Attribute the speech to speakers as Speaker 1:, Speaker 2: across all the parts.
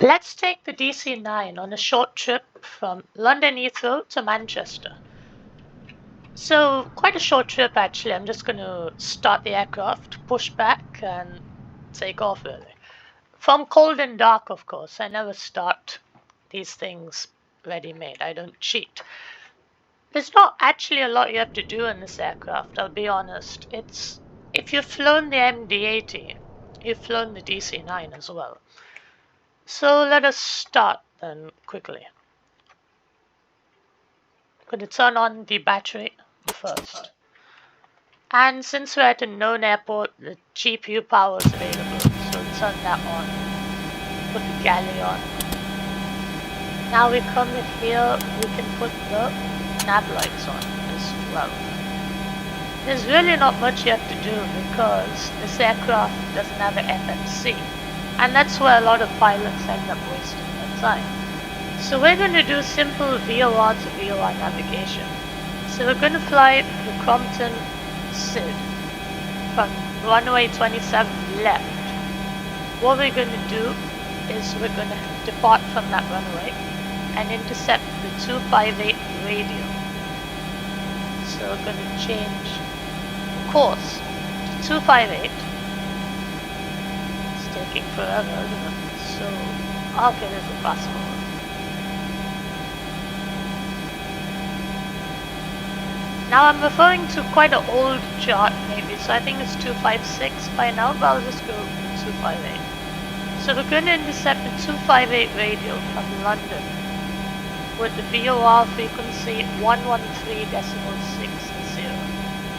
Speaker 1: Let's take the DC-9 on a short trip from London Heathrow to Manchester. So, quite a short trip actually. I'm just going to start the aircraft, push back, and take off really. From cold and dark, of course. I never start these things ready-made. I don't cheat. There's not actually a lot you have to do in this aircraft, I'll be honest. If you've flown the MD-80, you've flown the DC-9 as well. So let us start then quickly. I'm going to turn on the battery first. And since we're at a known airport, the GPU power is available, so turn that on. Put the galley on. Now we come in here, we can put the nav lights on as well. There's really not much you have to do because this aircraft doesn't have an FMC, and that's where a lot of pilots end up wasting their time. So we're going to do simple VOR to VOR navigation. So we're going to fly the Crompton SID from runway 27 left. What we're going to do is we're going to depart from that runway and intercept the 258 radial. So we're going to change course to 258. It's taking forever, isn't it? So, okay, there's a fast forward. Now I'm referring to quite an old chart maybe, so I think it's 256 by now, but I'll just go with 258. So we're going to intercept the 258 radial from London with the VOR frequency 113.60.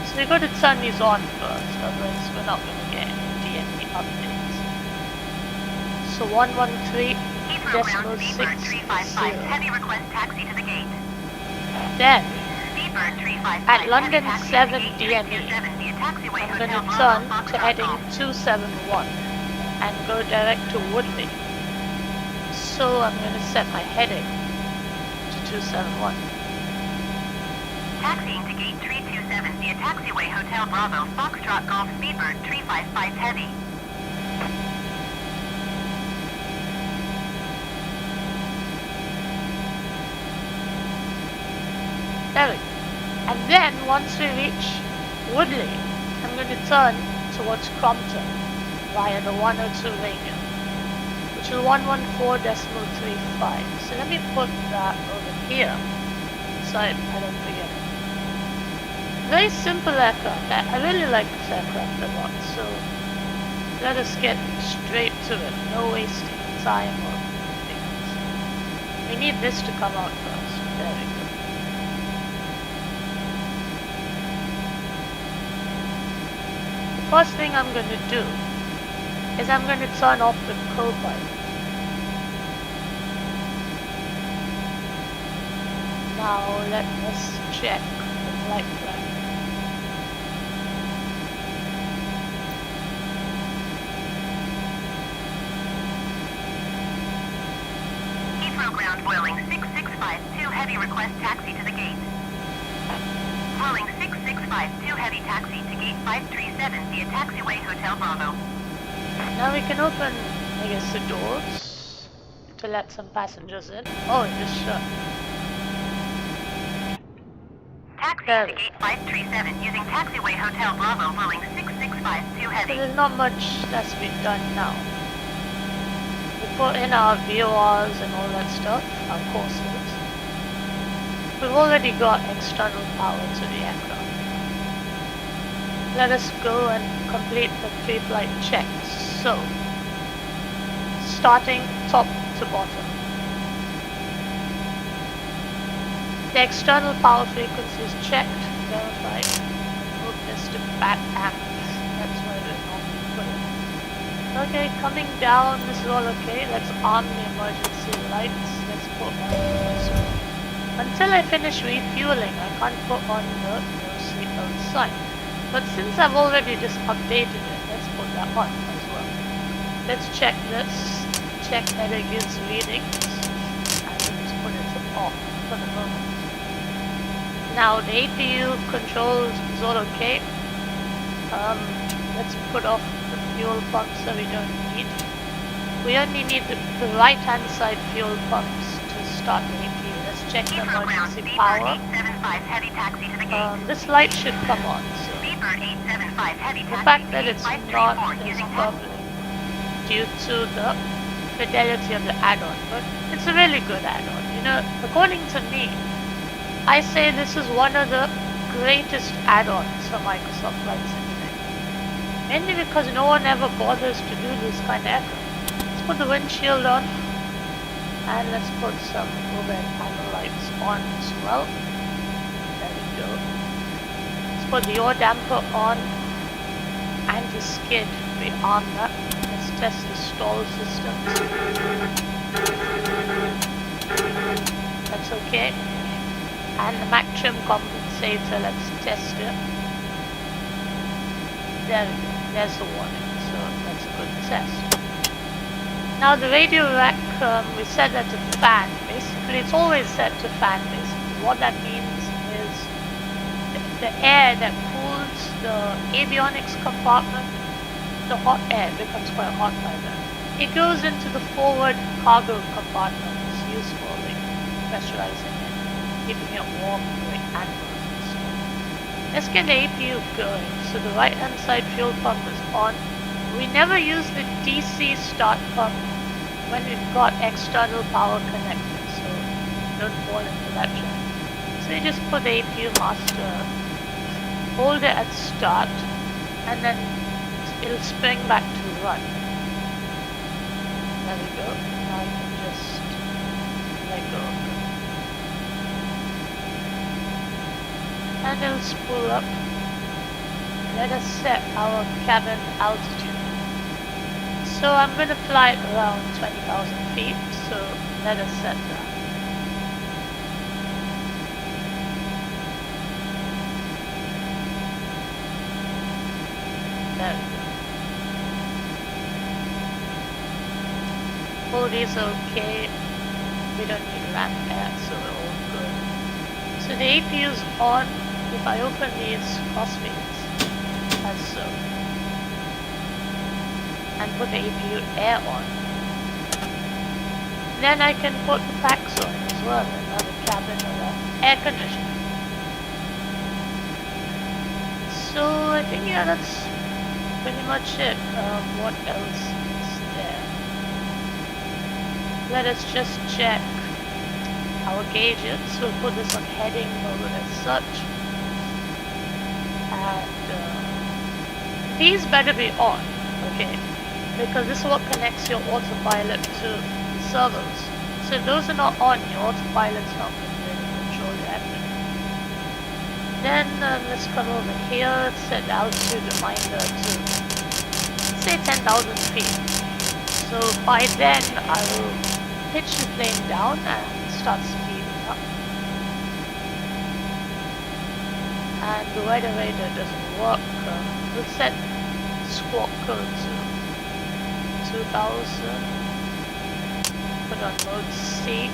Speaker 1: So we've got to turn these on first, otherwise we're not going to get any DME updates. So 113.60.
Speaker 2: Heavy request taxi to the gate.
Speaker 1: Then at London 7 DME, I'm going to turn to heading 271 and go direct to Woodley. So I'm going to set my heading to 271.
Speaker 2: Taxiing to gate 327 via taxiway Hotel Bravo, Foxtrot Golf Speedbird 355 Heavy.
Speaker 1: There we go. And then, once we reach Woodley, I'm going to turn towards Crompton via the 102 radial, which is 114.35. So let me put that over here so I don't forget it. Very simple aircraft. I really like this aircraft a lot, so let us get straight to it. No wasting time or things. We need this to come out first. There we go. First thing I'm going to do is I'm going to turn off the co-pilot. Now let us check the flight plan.
Speaker 2: Heathrow ground Vueling 6652 heavy request taxi to the gate. Vueling 6652 heavy taxi to gate 537 via taxiway Hotel Bravo.
Speaker 1: Now we can open, I guess, the doors to let some passengers in. Oh, it just shut.
Speaker 2: Taxi to gate 537 using taxiway Hotel Bravo Vueling 6652 heavy.
Speaker 1: So there's not much that's been done now. We put in our VORs and all that stuff, our courses. We've already got external power to the aircraft. Let us go and complete the pre-flight checks. So, starting top to bottom. The external power frequency is checked, verified. Move this to bat amps. That's where we normally put it. Okay, coming down, this is all okay. Let's arm the emergency lights. Let's put on the until I finish refueling, I can't put on the no seatbelt sign. But since I've already just updated it, let's put that on as well. Let's check this, check that it gives readings, and then just put it off for the moment. Now the APU controls is all okay. Let's put off the fuel pumps that we don't need. We only need the right hand side fuel pumps to start the APU. Let's check the
Speaker 2: Heathrow ground,
Speaker 1: emergency
Speaker 2: Beeper
Speaker 1: power.
Speaker 2: 875 heavy taxi to the gate.
Speaker 1: This light should come on, so
Speaker 2: Beeper 875 heavy
Speaker 1: the
Speaker 2: taxi
Speaker 1: fact
Speaker 2: to
Speaker 1: that
Speaker 2: gate
Speaker 1: it's
Speaker 2: 534
Speaker 1: not is
Speaker 2: using
Speaker 1: probably due to the fidelity of the add-on, but it's a really good add-on. You know, according to me, I say this is one of the greatest add-ons for Microsoft Flight Simulator. Mainly because no one ever bothers to do this kind of aircraft. Let's put the windshield on, and let's put some overhead panel lights on as well. There we go. Let's put the yaw damper on, anti-skid, we arm that. Let's test the stall systems. That's okay. And the Mac trim compensator, let's test it. There we go, there's the warning, so that's a good test. Now the radio rack, we set that to fan. Basically, it's always set to fan, basically. What that means is the air that cools the avionics compartment, the hot air becomes quite hot by then. It goes into the forward cargo compartment. It's used for like pressurizing it, keeping it warm, like animals and stuff. Let's get the APU going. So the right hand side fuel pump is on. We never use the DC start pump when we've got external power connected, so don't fall into that trap. So you just put the APU master, hold it at start, and then it'll spring back to run. There we go. Now I can just let go of it. And it'll spool up. Let us set our cabin altitude. So I'm going to fly it around 20,000 feet, so let us set that. There we go. All these are okay. We don't need ramp air, so we're all good. So the APU is on. If I open these crossfades, as so, and put the APU air on, then I can put the packs on as well, another cabin or air conditioning. So I think, yeah, that's pretty much it. What else is there? Let us just check our gauges. We'll put this on heading mode as such. And these better be on, okay? Because this is what connects your autopilot to the servos. So if those are not on, your autopilot's not going to really control your airplane. Then let's come over here, set the altitude reminder to say 10,000 feet. So by then I will pitch the plane down and start speeding up. And the weather radar doesn't work. We'll set squawk code to 2000. Put on mode C.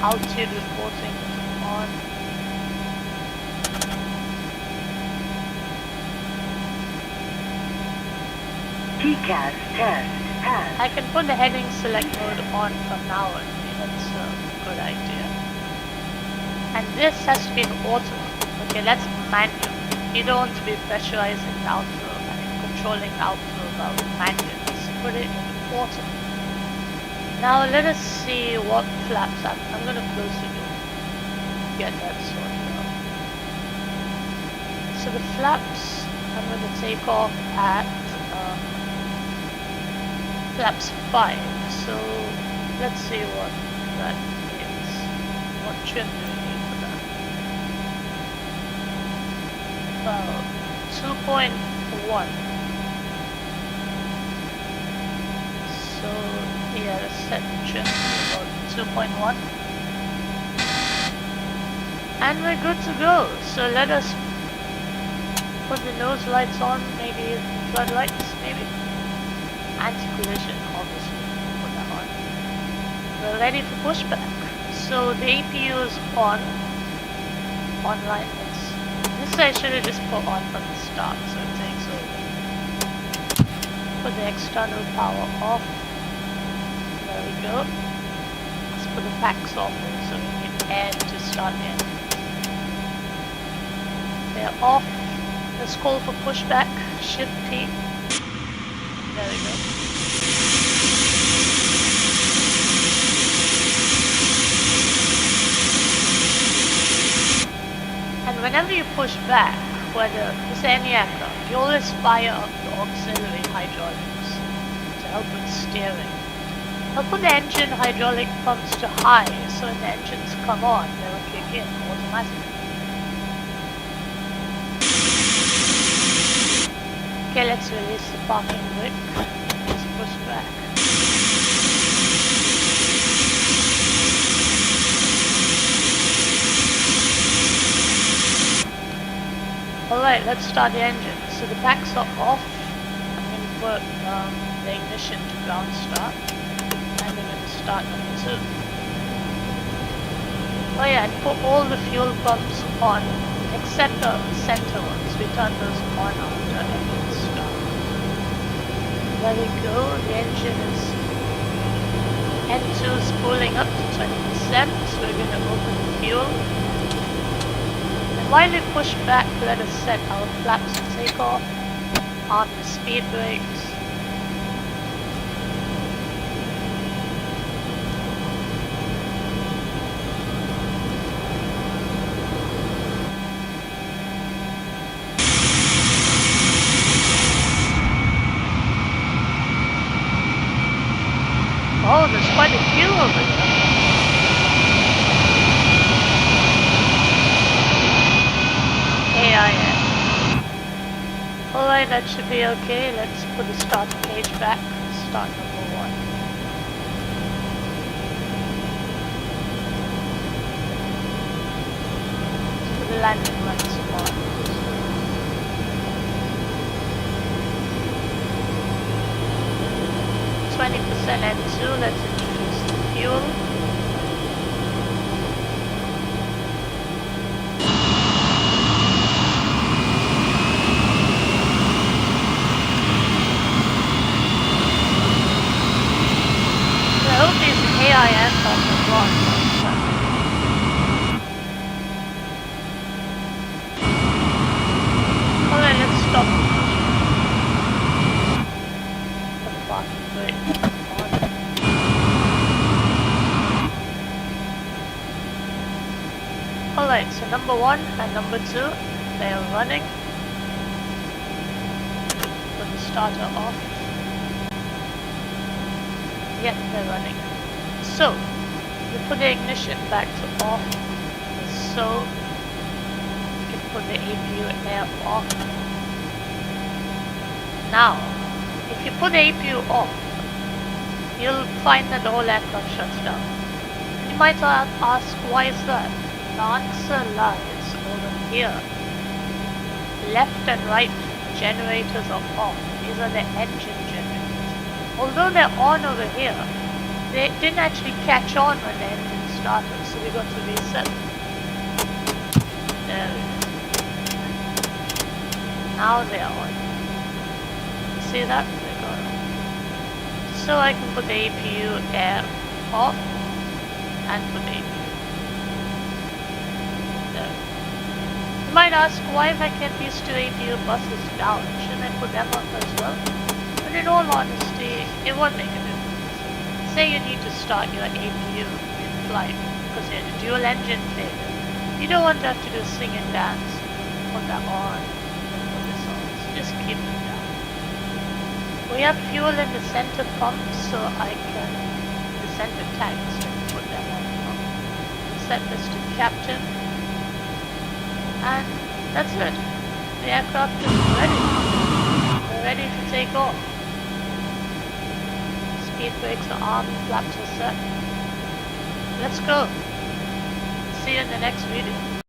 Speaker 1: Altitude reporting is on.
Speaker 2: TCAS test pass.
Speaker 1: I can put the heading select mode on from now on. That's a good idea. And this has to be in auto. Okay, that's manual. You don't want to be pressurizing the outflow and controlling the outflow about manual. Just put it in auto. Now let us see what flaps. I'm going to close the door. Get that sorted out. So the flaps, I'm going to take off at flaps 5. So let's see what that is. What trim do we need for that? Well, 2.1. So yeah, let's set the trim to about 2.1. And we're good to go. So let us put the nose lights on, maybe the floodlights, maybe. Anti-collision, obviously, put that on. We're ready for pushback. So the APU is on. Online. This I should have just put on from the start, so it takes over. Put the external power off. we go. Let's put the packs off so we need air to start in. They're off. Let's call for pushback. Shift P. There we go. And whenever you push back, whether it's any aircraft, you always fire up the auxiliary hydraulics to help with steering. I'll put the engine hydraulic pumps to high, so when the engines come on, they will kick in automatically. Okay, let's release the parking brake. Let's push back. Alright, let's start the engine. So the packs are off. I'm going to put the ignition to ground start. And we're going to start number 2. Oh yeah, and put all the fuel pumps on, except the center ones. We turn those on after engine start. There we go, the engine is N2 is pulling up to 20%, so we're going to open the fuel. And while we push back, let us set our flaps to take off, arm the speed brakes. Oh, there's quite a few over there. AIS. Alright, that should be okay. Let's put the start page back. Start number 1. Let's put the landing lights on. 20% N2, let's introduce the fuel. So I hope these AIS are the wrong. Alright, let's stop. Put the parking brake on. Alright, so number 1 and number 2, they are running. Put the starter off. Yep, they're running. So, we put the ignition back to off. So, we can put the APU air off. Now, if you put the APU off, you'll find that the whole aircraft shuts down. You might ask, why is that? The answer lies over here. Left and right generators are off. These are the engine generators. Although they're on over here, they didn't actually catch on when the engine started, so we got to reset them. There we go. Now they're on. You see that? They're gone on. So I can put the APU air off and put the APU. There. You might ask, why have I kept these 2 APU buses down? Shouldn't I put them up as well? But in all honesty, it won't make a difference. Say you need to start your APU in flight because you had a dual engine failure. You don't want to have to do sing and dance. Put that on and put this on. So just keep them down. We have fuel in the center pump, so I can, the center tanks, so I can put them on the pump. Set this to captain. And that's it. The aircraft is ready. We're ready to take off. Speed brakes are armed, flaps are set. Let's go. See you in the next video.